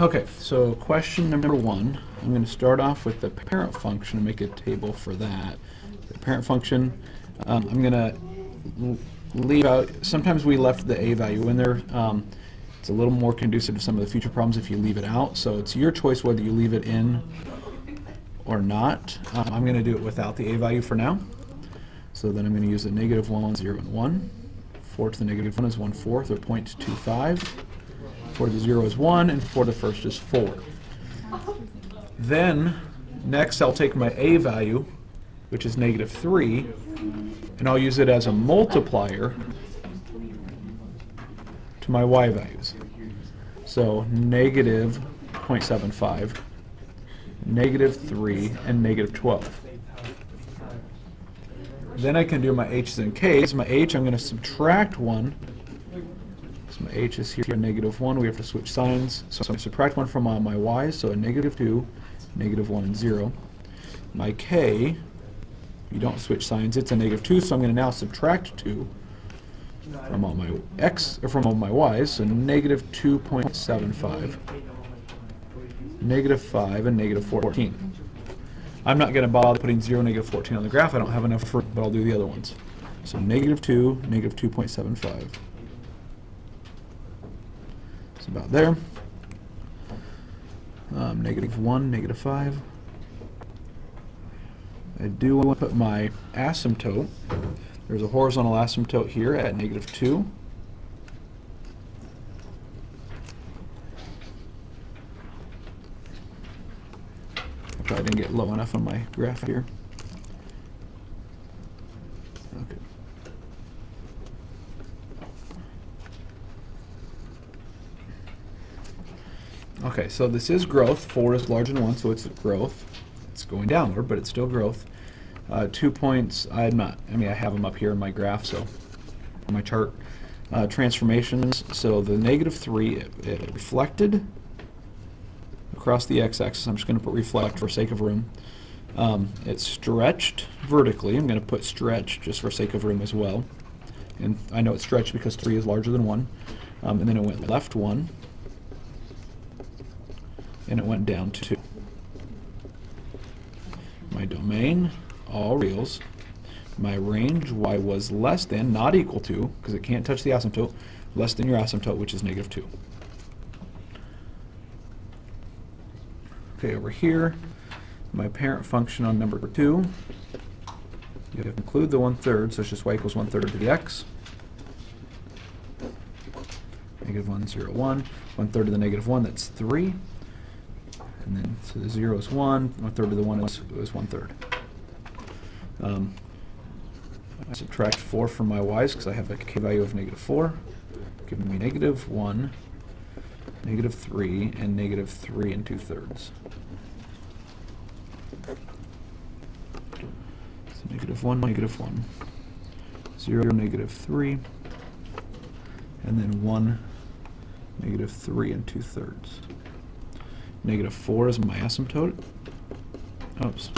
Okay, so question number 1, I'm going to start off with the parent function and make a table for that. The parent function, I'm going to leave out, sometimes we left the a value in there. It's a little more conducive to some of the future problems if you leave it out, so it's your choice whether you leave it in or not. I'm going to do it without the a value for now. So then I'm going to use the -1, 0, and 1. 4 to the -1 is 1/4, or 0.25. 4 to the 0 is 1, and 4 to the first is 4. Then, next I'll take my a value, which is -3, and I'll use it as a multiplier to my y values. So -0.75, -3, and -12. Then I can do my h's and k's. My h, I'm going to subtract 1. So my h is here, -1. We have to switch signs. So I'm going to subtract 1 from my y's, so a -2, -1, and 0. My k, you don't switch signs, it's a -2, so I'm going to now subtract 2 from all my x, or from all my y's, so -2.75, -5, and -14. I'm not going to bother putting 0, -14 on the graph. I don't have enough for it, but I'll do the other ones. So -2, -2.75. It's about there. -1, -5. I do want to put my asymptote. There's a horizontal asymptote here at -2. I didn't get low enough on my graph here. Okay. Okay, so this is growth. 4 is larger than 1, so it's growth. It's going downward, but it's still growth. 2 points, I have them up here in my graph, so on my chart. Transformations, so the -3, it reflected across the x-axis. I'm just going to put reflect for sake of room. It's stretched vertically. I'm going to put stretch just for sake of room as well. And I know it's stretched because 3 is larger than 1. And then it went left 1. And it went down 2. My domain, all reals. My range, y was less than, not equal to, because it can't touch the asymptote, less than your asymptote, which is -2. Okay, over here, my parent function on number 2, you have to include the 1/3, so it's just y equals 1/3 to the x. -1, 0, 1. 1/3 to the -1, that's 3. And then, so the 0 is 1. 1/3 to the 1 is 1/3. I subtract 4 from my y's because I have a k value of -4, giving me -1, -3, and -3 2/3. So -1, -1, 0, -3, and then 1, -3 2/3. -4 is my asymptote. Oops.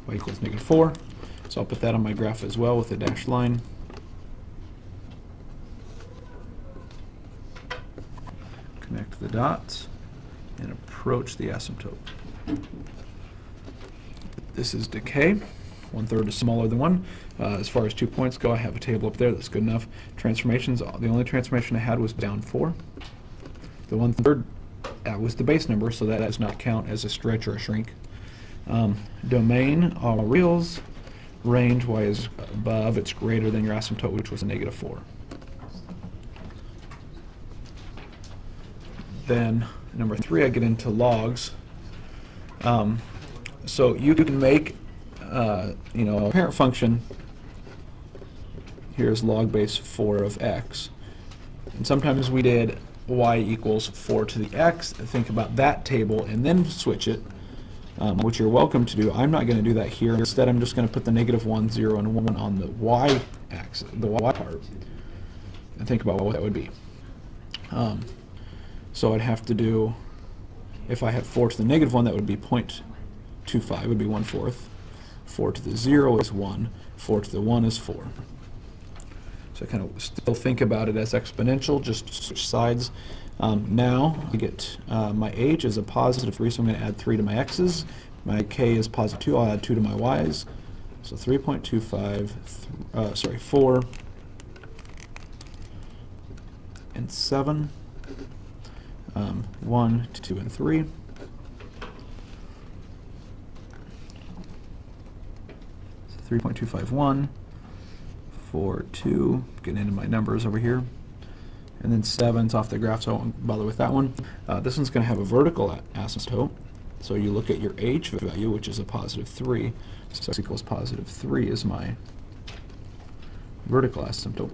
Y equals -4. So I'll put that on my graph as well with a dashed line. Connect the dots and approach the asymptote. This is decay. 1/3 is smaller than 1. As far as 2 points go, I have a table up there that's good enough. Transformations, the only transformation I had was down 4. The 1/3, that was the base number, so that does not count as a stretch or a shrink. Domain, all reals. Range, y is above, it's greater than your asymptote, which was a -4. Then, number 3, I get into logs. So you can make, a parent function. Here's log base 4 of x. And sometimes we did y equals 4 to the x. Think about that table and then switch it, which you're welcome to do. I'm not going to do that here. Instead, I'm just going to put the -1, 0, and 1 on the y axis, the y part, and think about what that would be. So I'd have to do, if I had 4 to the -1, that would be 0.25, would be 1/4. 4 to the 0 is 1. 4 to the 1 is 4. So I kind of still think about it as exponential, just switch sides. Now I get my h is a positive 3, so I'm going to add 3 to my x's. My k is positive 2, I'll add 2 to my y's. So 3.25, 4 and 7, 1, 2, and 3. So 3.251, 4, 2, getting into my numbers over here. And then 7's off the graph, so I won't bother with that one. This one's going to have a vertical asymptote. So you look at your h value, which is a positive 3. So x equals positive 3 is my vertical asymptote.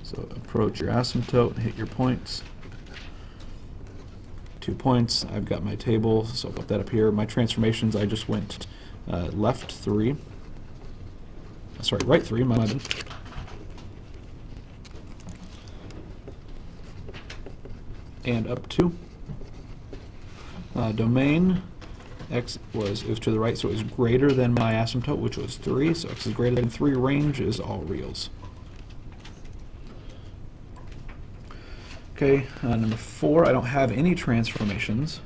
So approach your asymptote, hit your points. 2 points. I've got my table, so I'll put that up here. My transformations, I just went left 3. Sorry, right 3, my bad. And up 2. Domain, x was to the right, so it was greater than my asymptote, which was 3. So x is greater than 3. Range is all reals. Okay, number 4, I don't have any transformations,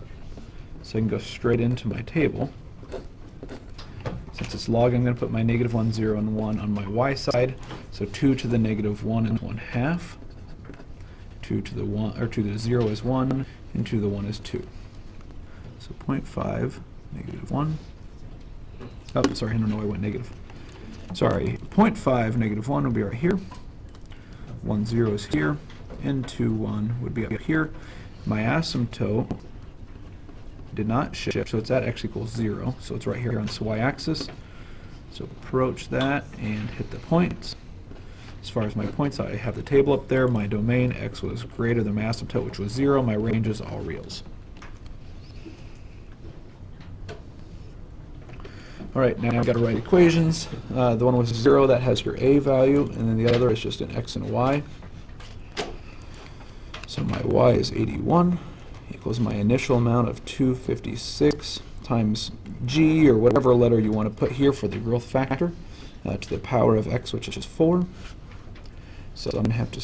so I can go straight into my table. Since it's log, I'm going to put my -1, 0, and 1 on my y side. So 2 to the -1 and 1/2. 2 to the 1, or 2 to the 0 is 1, and 2 to the 1 is 2. So 0.5, -1. Oh, sorry, I don't know why I went negative. Sorry, 0.5, -1 will be right here. 1, 0 is here, and 2, 1 would be up here. My asymptote did not shift, so it's at x equals 0. So it's right here on the y-axis. So approach that and hit the points. As far as my points, I have the table up there. My domain, x was greater than my asymptote, which was 0. My range is all reals. All right, now I've got to write equations. The one with 0, that has your a value, and then the other is just an x and a y. So my y is 81 equals my initial amount of 256 times g, or whatever letter you want to put here for the growth factor, to the power of x, which is 4. So I'm going to have to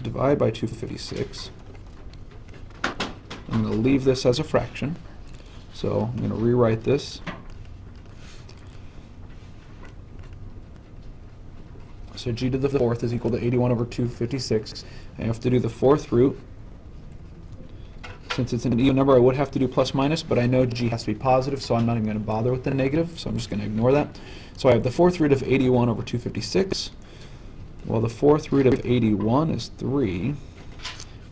divide by 256. I'm going to leave this as a fraction. So I'm going to rewrite this. So g to the 4th is equal to 81 over 256. I have to do the 4th root. Since it's an even number, I would have to do plus minus, but I know g has to be positive, so I'm not even going to bother with the negative, so I'm just going to ignore that. So I have the 4th root of 81 over 256. Well, the 4th root of 81 is 3.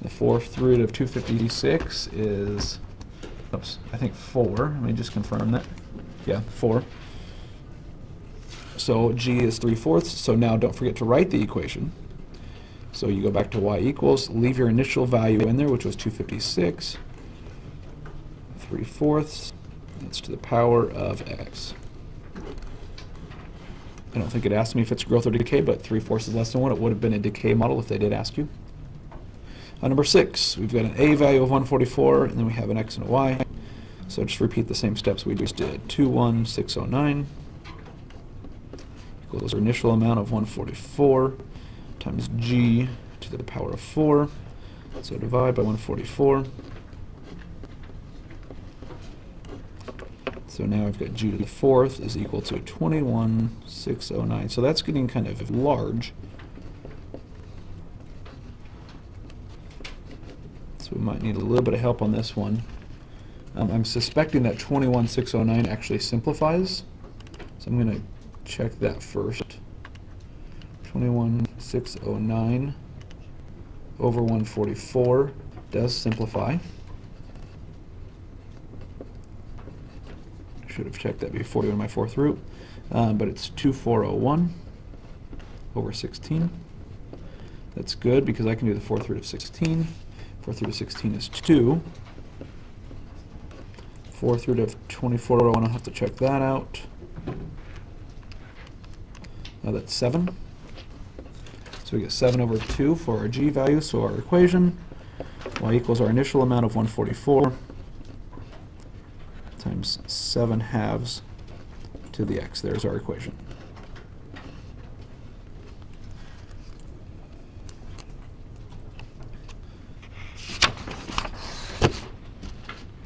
The 4th root of 256 is, oops, I think 4. Let me just confirm that. Yeah, 4. So g is 3/4, so now don't forget to write the equation. So you go back to y equals, leave your initial value in there, which was 256, 3/4, that's to the power of x. I don't think it asked me if it's growth or decay, but 3/4 is less than 1. It would have been a decay model if they did ask you. Number 6, we've got an a value of 144, and then we have an x and a y. So just repeat the same steps we just did. 21609 equals our initial amount of 144 times g to the power of 4. So divide by 144. So now I've got g to the 4th is equal to 21609. So that's getting kind of large. So we might need a little bit of help on this one. I'm suspecting that 21609 actually simplifies. So I'm going to check that first. 21609 over 144 does simplify. Should have checked that before doing my 4th root. But it's 2401 over 16. That's good because I can do the 4th root of 16. 4th root of 16 is 2. 4th root of 2401, I'll have to check that out. Now that's 7. So we get 7 over 2 for our g value, so our equation, y equals our initial amount of 144 times 7/2 to the x. There's our equation.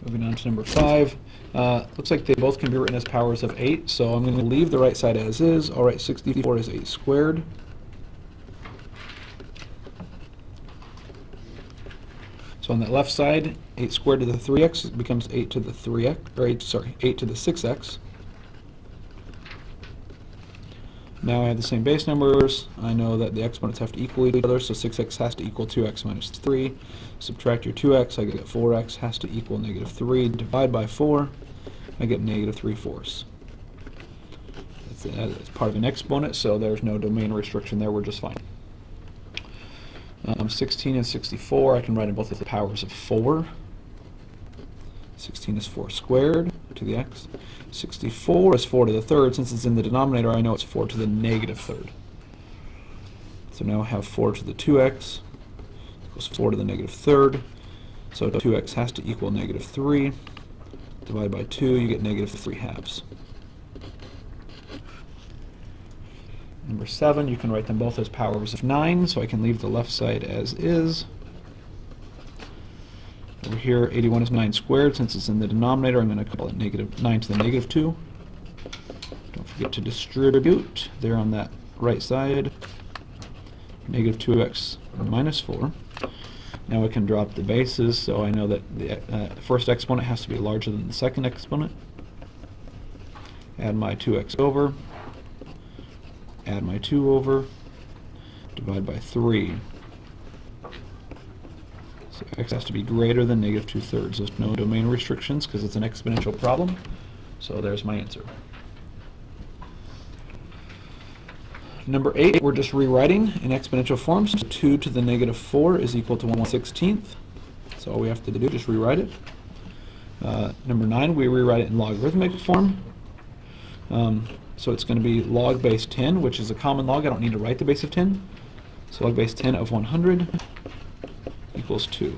Moving on to number 5. Looks like they both can be written as powers of 8, so I'm going to leave the right side as is. I'll write 64 as 8 squared. So on that left side, 8 squared to the 3x becomes 8 to the 3x, or 8 to the 6x. Now I have the same base numbers. I know that the exponents have to equal each other, so 6x has to equal 2x minus 3. Subtract your 2x, I get 4x has to equal negative 3. Divide by 4, I get negative 3/4. It's part of an exponent, so there's no domain restriction there. We're just fine. 16 and 64, I can write in both of the powers of 4. 16 is 4 squared to the x. 64 is 4 to the third. Since it's in the denominator, I know it's 4 to the negative third. So now I have 4 to the 2x equals 4 to the negative third. So 2x has to equal negative 3. Divide by 2, you get negative 3/2. Number 7, you can write them both as powers of 9, so I can leave the left side as is. Over here, 81 is 9 squared. Since it's in the denominator, I'm going to call it negative 9 to the negative 2. Don't forget to distribute there on that right side. Negative 2x minus 4. Now we can drop the bases, so I know that the first exponent has to be larger than the second exponent. Add my 2x over. Add my 2 over. Divide by 3. So x has to be greater than negative 2/3. There's no domain restrictions because it's an exponential problem. So there's my answer. Number 8, we're just rewriting in exponential form. So 2 to the negative 4 is equal to 1/16. So all we have to do is just rewrite it. Number 9, we rewrite it in logarithmic form. So it's going to be log base 10, which is a common log. I don't need to write the base of 10. So log base 10 of 100 equals 2.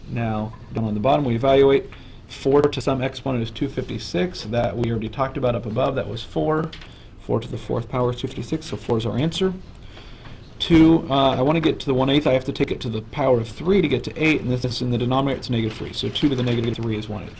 Now, down on the bottom, we evaluate. 4 to some exponent is 256. That we already talked about up above. That was 4. 4 to the 4th power is 256, so 4 is our answer. 2, I want to get to the 1/8. I have to take it to the power of 3 to get to 8, and this is in the denominator, it's negative 3. So 2 to the negative 3 is 1/8.